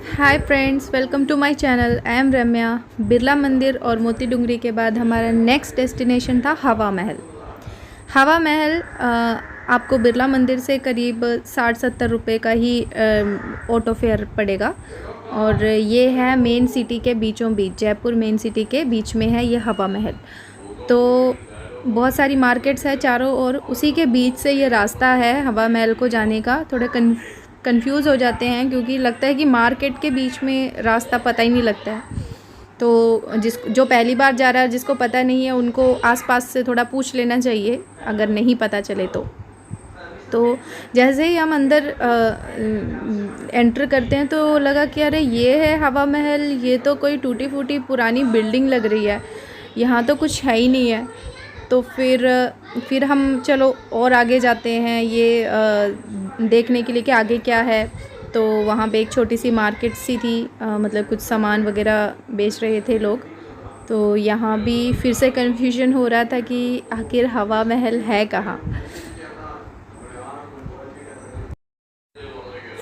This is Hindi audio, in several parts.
Hi friends, welcome to my channel. I am Ramya. Birla Mandir और मोती डूंगरी के बाद हमारा नेक्स्ट डेस्टिनेशन था हवा महल। हवा महल आपको बिरला मंदिर से करीब 60-70 रुपये का ही ऑटो फेयर पड़ेगा। और ये है मेन सिटी के बीचों बीच, जयपुर मेन सिटी के बीच में है ये हवा महल। तो बहुत सारी मार्केट्स है चारों ओर, उसी के बीच से ये रास्ता है हवा महल को जाने का। थोड़े कंफ्यूज हो जाते हैं क्योंकि लगता है कि मार्केट के बीच में रास्ता पता ही नहीं लगता है। तो जो पहली बार जा रहा है, जिसको पता नहीं है, उनको आसपास से थोड़ा पूछ लेना चाहिए अगर नहीं पता चले तो जैसे ही हम अंदर एंटर करते हैं तो लगा कि अरे ये है हवा महल, ये तो कोई टूटी फूटी पुरानी बिल्डिंग लग रही है, यहाँ तो कुछ है ही नहीं है। तो फिर हम चलो और आगे जाते हैं ये देखने के लिए कि आगे क्या है। तो वहाँ पे एक छोटी सी मार्केट सी थी, मतलब कुछ सामान वगैरह बेच रहे थे लोग। तो यहाँ भी फिर से कन्फ्यूजन हो रहा था कि आखिर हवा महल है कहाँ।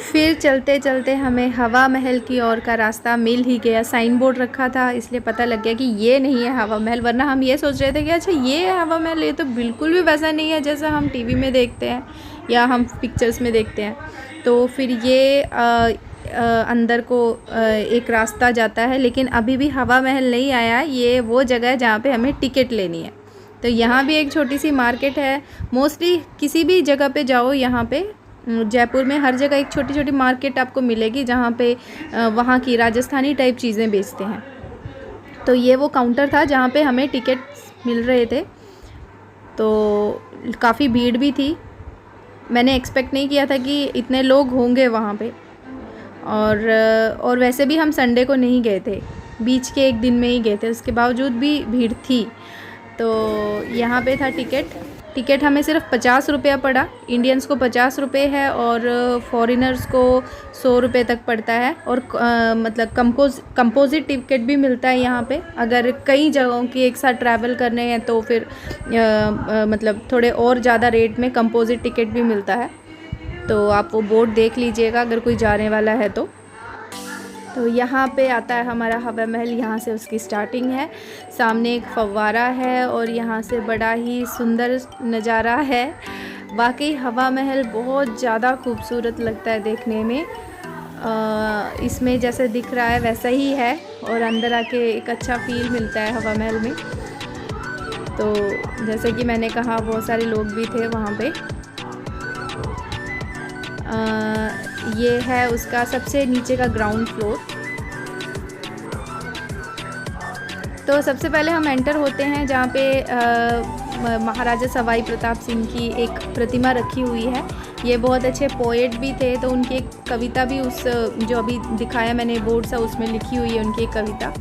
फिर चलते चलते हमें हवा महल की ओर का रास्ता मिल ही गया। साइन बोर्ड रखा था इसलिए पता लग गया कि ये नहीं है हवा महल, वरना हम ये सोच रहे थे कि अच्छा ये है हवा महल। ये तो बिल्कुल भी वैसा नहीं है जैसा हम टीवी में देखते हैं या हम पिक्चर्स में देखते हैं। तो फिर ये अंदर को एक रास्ता जाता है, लेकिन अभी भी हवा महल नहीं आया। ये वो जगह है जहाँ पे हमें टिकट लेनी है। तो यहाँ भी एक छोटी सी मार्केट है। मोस्टली किसी भी जगह पे जाओ, यहाँ पे जयपुर में हर जगह एक छोटी छोटी मार्केट आपको मिलेगी जहाँ पे वहाँ की राजस्थानी टाइप चीज़ें बेचते हैं। तो ये वो काउंटर था जहाँ पे हमें टिकट मिल रहे थे। तो काफ़ी भीड़ भी थी, मैंने एक्सपेक्ट नहीं किया था कि इतने लोग होंगे वहाँ पे। और वैसे भी हम संडे को नहीं गए थे, बीच के एक दिन में ही गए थे, उसके बावजूद भी भीड़ थी। तो यहाँ पे था टिकट हमें सिर्फ 50 रुपया पड़ा। इंडियंस को 50 रुपये है और फॉरेनर्स को 100 रुपये तक पड़ता है। और मतलब कंपोजिट टिकट भी मिलता है यहाँ पे। अगर कई जगहों की एक साथ ट्रैवल करने हैं तो फिर मतलब थोड़े और ज़्यादा रेट में कंपोजिट टिकट भी मिलता है। तो आप वो बोर्ड देख लीजिएगा अगर कोई जाने वाला है तो यहाँ पे आता है हमारा हवा महल। यहाँ से उसकी स्टार्टिंग है, सामने एक फव्वारा है और यहाँ से बड़ा ही सुंदर नज़ारा है। वाकई हवा महल बहुत ज़्यादा खूबसूरत लगता है देखने में। इसमें जैसे दिख रहा है वैसा ही है, और अंदर आके एक अच्छा फील मिलता है हवा महल में। तो जैसे कि मैंने कहा, बहुत सारे लोग भी थे वहाँ पे। ये है उसका सबसे नीचे का ग्राउंड फ्लोर। तो सबसे पहले हम एंटर होते हैं जहाँ पे महाराजा सवाई प्रताप सिंह की एक प्रतिमा रखी हुई है। ये बहुत अच्छे पोएट भी थे, तो उनकी एक कविता भी उस जो अभी दिखाया मैंने बोर्ड सा, उसमें लिखी हुई है उनकी एक कविता।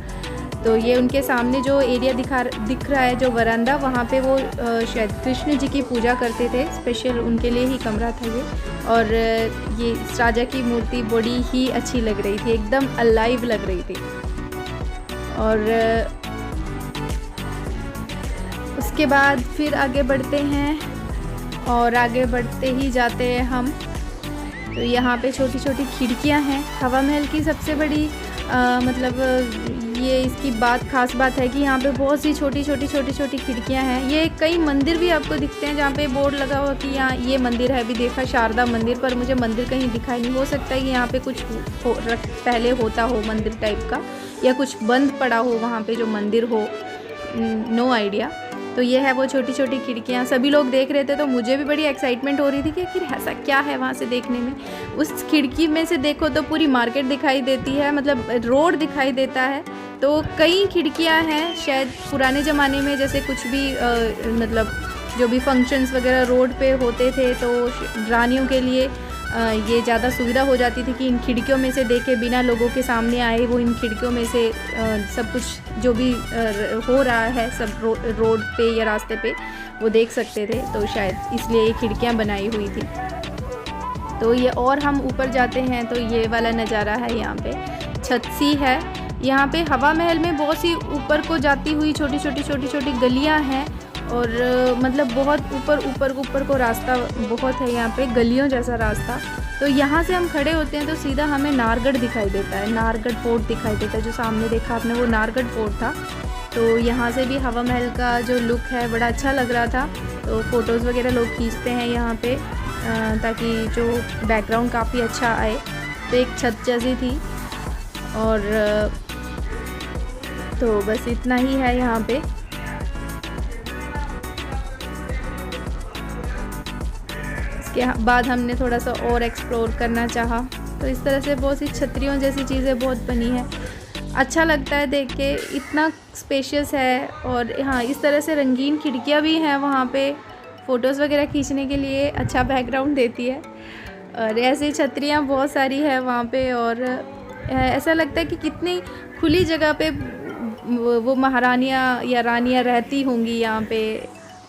तो ये उनके सामने जो एरिया दिख रहा है, जो वरांडा, वहाँ पे वो शायद कृष्ण जी की पूजा करते थे। स्पेशल उनके लिए ही कमरा था ये। और ये इस राजा की मूर्ति बड़ी ही अच्छी लग रही थी, एकदम अलाइव लग रही थी। और उसके बाद फिर आगे बढ़ते हैं, और आगे बढ़ते ही जाते हैं हम। तो यहाँ पे छोटी छोटी खिड़कियाँ हैं। हवा महल की सबसे बड़ी मतलब ये इसकी खास बात है कि यहाँ पे बहुत सी छोटी छोटी खिड़कियाँ हैं। ये कई मंदिर भी आपको दिखते हैं जहाँ पे बोर्ड लगा हुआ कि यहाँ ये मंदिर है। अभी देखा शारदा मंदिर, पर मुझे मंदिर कहीं दिखाई नहीं। हो सकता है कि यहाँ पे कुछ पहले होता हो मंदिर टाइप का, या कुछ बंद पड़ा हो वहाँ पे जो मंदिर हो, नो आइडिया। तो ये है वो छोटी छोटी खिड़कियाँ। सभी लोग देख रहे थे तो मुझे भी बड़ी एक्साइटमेंट हो रही थी कि आखिर ऐसा क्या है वहाँ से देखने में। उस खिड़की में से देखो तो पूरी मार्केट दिखाई देती है, मतलब रोड दिखाई देता है। तो कई खिड़कियाँ हैं, शायद पुराने ज़माने में जैसे कुछ भी मतलब जो भी फंक्शंस वगैरह रोड पे होते थे, तो रानियों के लिए ये ज़्यादा सुविधा हो जाती थी कि इन खिड़कियों में से देखे बिना लोगों के सामने आए, वो इन खिड़कियों में से सब कुछ जो भी हो रहा है सब रोड पे या रास्ते पे वो देख सकते थे। तो शायद इसलिए ये खिड़कियाँ बनाई हुई थी। तो ये और हम ऊपर जाते हैं तो ये वाला नज़ारा है। यहाँ पे छत सी है। यहाँ पे हवा महल में बहुत सी ऊपर को जाती हुई छोटी छोटी गलियाँ हैं, और मतलब बहुत ऊपर को रास्ता बहुत है यहाँ पे, गलियों जैसा रास्ता। तो यहाँ से हम खड़े होते हैं तो सीधा हमें नाहरगढ़ दिखाई देता है, नाहरगढ़ फोर्ट दिखाई देता है। जो सामने देखा आपने वो नाहरगढ़ फोर्ट था। तो यहाँ से भी हवा महल का जो लुक है बड़ा अच्छा लग रहा था। तो फ़ोटोज़ वगैरह लोग खींचते हैं यहाँ पे ताकि जो बैकग्राउंड काफ़ी अच्छा आए। तो एक छत जैसी थी और तो बस इतना ही है यहाँ पे। इसके बाद हमने थोड़ा सा और एक्सप्लोर करना चाहा। तो इस तरह से बहुत सी छतरियों जैसी चीज़ें बहुत बनी है, अच्छा लगता है देख के, इतना स्पेशियस है। और हाँ, इस तरह से रंगीन खिड़कियाँ भी हैं वहाँ पे, फ़ोटोज़ वगैरह खींचने के लिए अच्छा बैकग्राउंड देती है। और ऐसी छतरियाँ बहुत सारी है वहाँ पे। और ऐसा लगता है कि कितनी खुली जगह पे वो महारानियाँ या रानियाँ रहती होंगी यहाँ पे।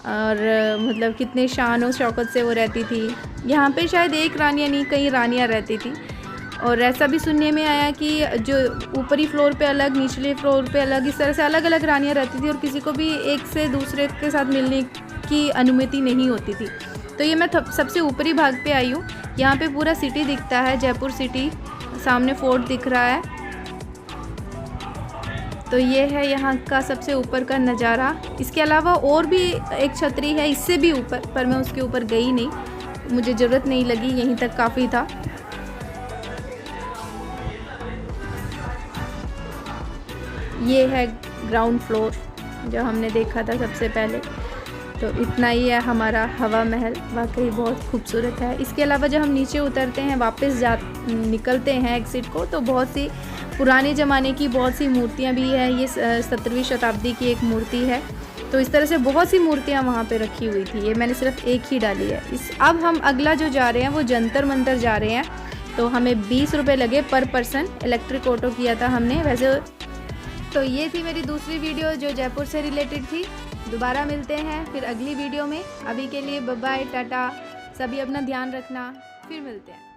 और मतलब कितने शान और शौकत से वो रहती थी। यहाँ पे शायद एक रानियाँ नहीं, कई रानियाँ रहती थी। और ऐसा भी सुनने में आया कि जो ऊपरी फ्लोर पे अलग, निचले फ्लोर पे अलग, इस तरह से अलग अलग रानियाँ रहती थी और किसी को भी एक से दूसरे के साथ मिलने की अनुमति नहीं होती थी। तो ये मैं सबसे ऊपरी भाग पे आई हूँ। यहाँ पे पूरा सिटी दिखता है, जयपुर सिटी, सामने फोर्ट दिख रहा है। तो ये है यहाँ का सबसे ऊपर का नज़ारा। इसके अलावा और भी एक छतरी है इससे भी ऊपर, पर मैं उसके ऊपर गई नहीं, मुझे ज़रूरत नहीं लगी, यहीं तक काफ़ी था। ये है ग्राउंड फ्लोर जो हमने देखा था सबसे पहले। तो इतना ही है हमारा हवा महल, वाकई बहुत खूबसूरत है। इसके अलावा जब हम नीचे उतरते हैं, वापस निकलते हैं एग्ज़िट को, तो बहुत सी पुराने ज़माने की बहुत सी मूर्तियाँ भी हैं। ये 17वीं शताब्दी की एक मूर्ति है। तो इस तरह से बहुत सी मूर्तियाँ वहाँ पे रखी हुई थी। ये मैंने सिर्फ एक ही डाली है। अब हम अगला जो जा रहे हैं वो जंतर मंतर जा रहे हैं। तो हमें 20 रुपये लगे पर पर्सन, इलेक्ट्रिक ऑटो किया था हमने वैसे। तो ये थी मेरी दूसरी वीडियो जो जयपुर से रिलेटेड थी। दोबारा मिलते हैं फिर अगली वीडियो में। अभी के लिए बाय बाय, टाटा, सभी अपना ध्यान रखना, फिर मिलते हैं।